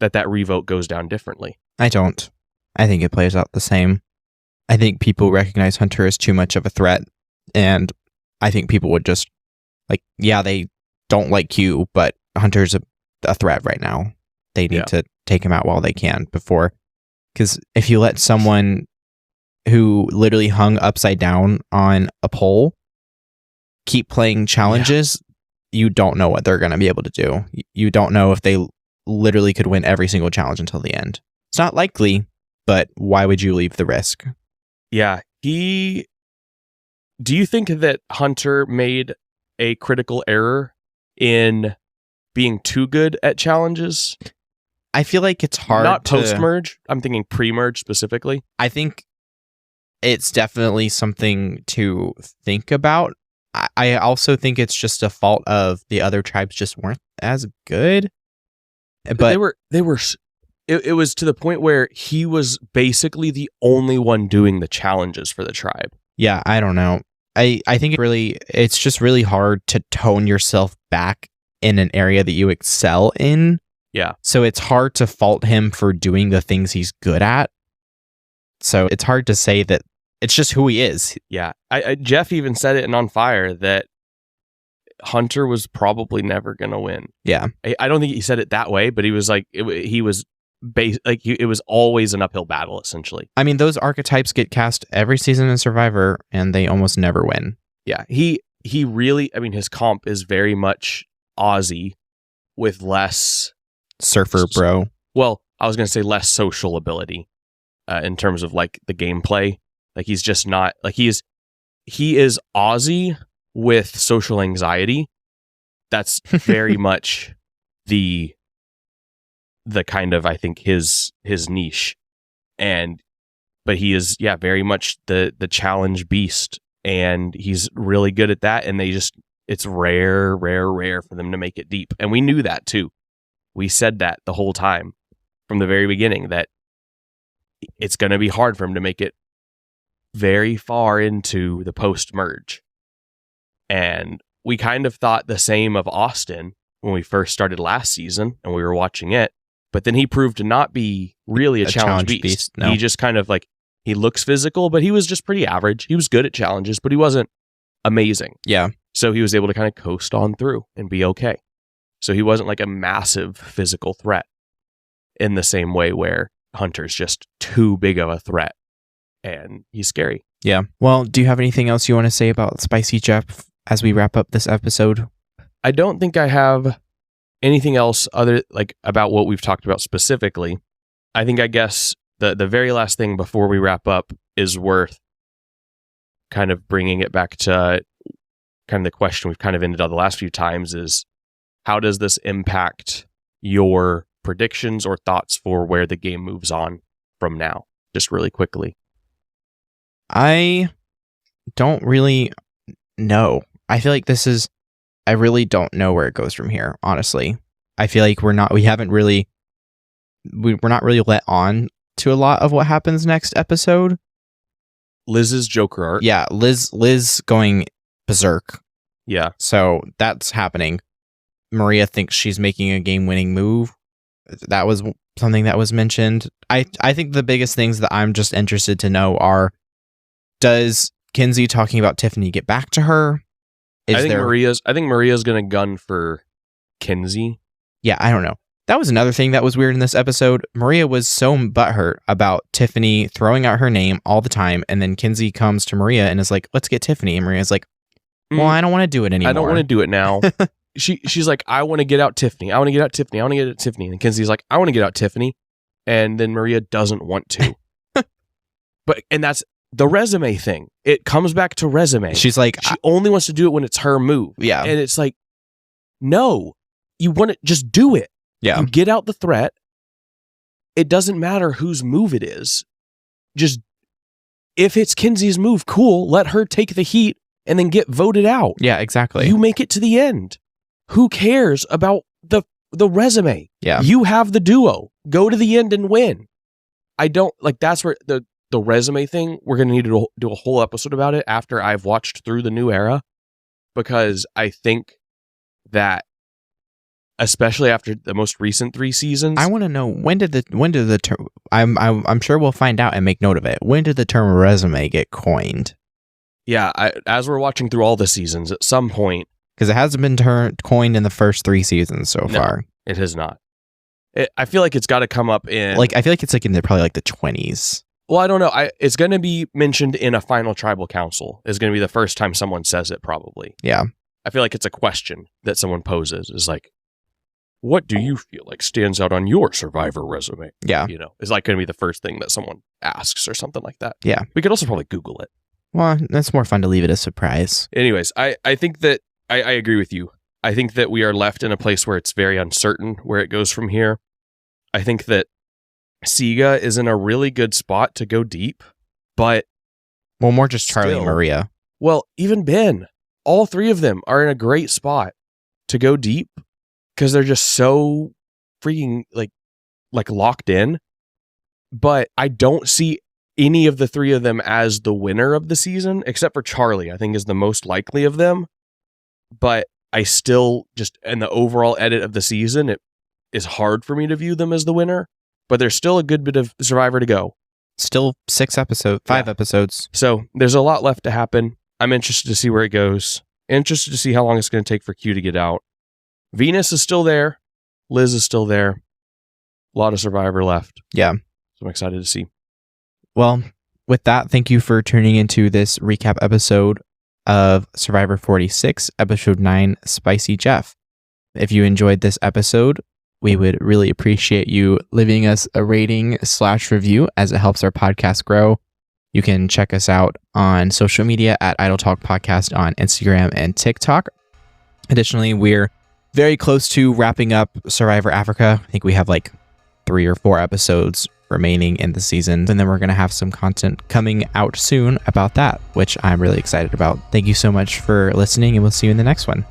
that revote goes down differently? I don't. I think it plays out the same. I think people recognize Hunter as too much of a threat, and I think people would just, like, yeah, they don't like you, but Hunter's a threat right now. They need to take him out while they can before. Because if you let someone who literally hung upside down on a pole keep playing challenges, you don't know what they're going to be able to do. You don't know if they literally could win every single challenge until the end. It's not likely, but why would you leave the risk? Yeah. Do you think that Hunter made a critical error in being too good at challenges? I feel like it's hard Not post-merge. I'm thinking pre-merge specifically. I think it's definitely something to think about. I also think it's just a fault of the other tribes just weren't as good. But they were. It was to the point where he was basically the only one doing the challenges for the tribe. Yeah, I don't know. I think it's just really hard to tone yourself back in an area that you excel in. Yeah. So it's hard to fault him for doing the things he's good at. So it's hard to say that it's just who he is. Yeah. Jeff even said it in On Fire that Hunter was probably never going to win. Yeah. I don't think he said it that way, but he was like, it was always an uphill battle, essentially. I mean, those archetypes get cast every season in Survivor, and they almost never win. Yeah. He really, I mean, his comp is very much Aussie with less surfer bro. Well, I was going to say less social ability in terms of like the gameplay. Like he's just not like he is Aussie with social anxiety. That's very much the kind of, I think, his niche. But he is, very much the challenge beast, and he's really good at that. And it's rare for them to make it deep. And we knew that too. We said that the whole time from the very beginning, that it's going to be hard for him to make it very far into the post-merge. And we kind of thought the same of Austin when we first started last season and we were watching it. But then he proved to not be really a challenge beast. No. He just kind of like, he looks physical, but he was just pretty average. He was good at challenges, but he wasn't amazing. Yeah. So he was able to kind of coast on through and be okay. So he wasn't like a massive physical threat in the same way where Hunter's just too big of a threat and he's scary. Yeah. Well, do you have anything else you want to say about Spicy Jeff as we wrap up this episode? I don't think I have anything else other like about what we've talked about specifically. I guess the very last thing before we wrap up is worth kind of bringing it back to kind of the question we've kind of ended on the last few times is, how does this impact your predictions or thoughts for where the game moves on from now? Just really quickly. I don't really know. I feel like I really don't know where it goes from here, honestly. I feel like we're not really let on to a lot of what happens next episode. Liz's Joker art. Yeah, Liz going berserk. Yeah. So that's happening. Maria thinks she's making a game-winning move. That was something that was mentioned. I think the biggest things that I'm just interested to know are, does Kinsey talking about Tiffany get back to her? I think Maria's going to gun for Kinsey. Yeah, I don't know. That was another thing that was weird in this episode. Maria was so butthurt about Tiffany throwing out her name all the time, and then Kinsey comes to Maria and is like, let's get Tiffany. And Maria's like, well, I don't want to do it anymore. I don't want to do it now. She's like, I want to get out Tiffany. I want to get out Tiffany. I want to get out Tiffany. And Kinsey's like, I want to get out Tiffany. And then Maria doesn't want to. And that's the resume thing. It comes back to resume. She's like, she only wants to do it when it's her move. Yeah. And it's like, no, you want to just do it. Yeah. You get out the threat it doesn't matter whose move it is. Just, if it's Kinsey's move, cool, let her take the heat and then get voted out. Yeah, exactly. You make it to the end. Who cares about the resume? Yeah. You have the duo. Go to the end and win. I don't, like, that's where the resume thing, we're going to need to do a whole episode about it after I've watched through the new era, because I think that, especially after the most recent 3 seasons, I want to know, when did the term, I'm sure we'll find out and make note of it. When did the term resume get coined? Yeah, as we're watching through all the seasons, at some point, because it hasn't been coined in the first 3 seasons so far. It has not. I feel like it's got to come up in, like, I feel like it's like in probably like the 20s. Well, I don't know. It's going to be mentioned in a final tribal council. Is going to be the first time someone says it, probably. Yeah. I feel like it's a question that someone poses. Is like, what do you feel like stands out on your Survivor resume? Yeah. You know, is like going to be the first thing that someone asks or something like that. Yeah. We could also probably Google it. Well, that's more fun to leave it a surprise. Anyways, I think that I agree with you. I think that we are left in a place where it's very uncertain where it goes from here. I think that Siga is in a really good spot to go deep, but... Well, more just Charlie and Maria. Well, even Ben. All 3 of them are in a great spot to go deep because they're just so freaking like locked in. But I don't see any of the 3 of them as the winner of the season, except for Charlie, I think is the most likely of them. But I still just, in the overall edit of the season, it is hard for me to view them as the winner. But there's still a good bit of Survivor to go. Still 5 episodes. So there's a lot left to happen. I'm interested to see where it goes. Interested to see how long it's going to take for Q to get out. Venus is still there. Liz is still there. A lot of Survivor left. Yeah. So I'm excited to see. Well, with that, thank you for tuning into this recap episode of Survivor 46, Episode 9, Spicy Jeff. If you enjoyed this episode, we would really appreciate you leaving us a rating/review, as it helps our podcast grow. You can check us out on social media at Idle Talk Podcast on Instagram and TikTok. Additionally, we're very close to wrapping up Survivor Africa. I think we have like 3 or 4 episodes remaining in the season, and then we're going to have some content coming out soon about that, which I'm really excited about. Thank you so much for listening, and we'll see you in the next one.